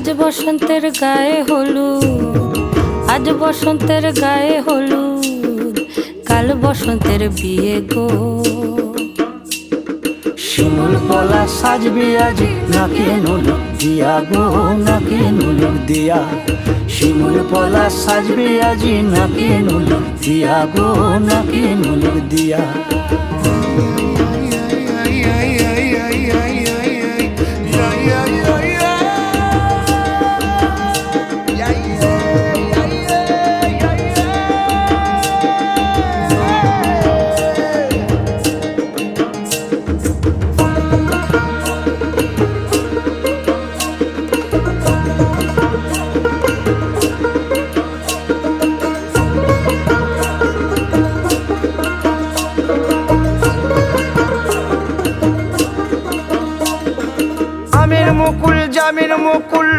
আজ বসন্তের গায়ে হলুদ, আজ বসন্তের গায়ে হলুদ, কাল বসন্তের বিয়ে গো। শিমুল পলা সাজবে আজি নাকে নুলুক দিয়া গো, নাকে নুলুক দিয়া। শিমুল পলা সাজবে আজি নাকে নুলুক দিয়া গো, নাকে নুলুক দিয়া। আমের মুকুল জামের মুকুল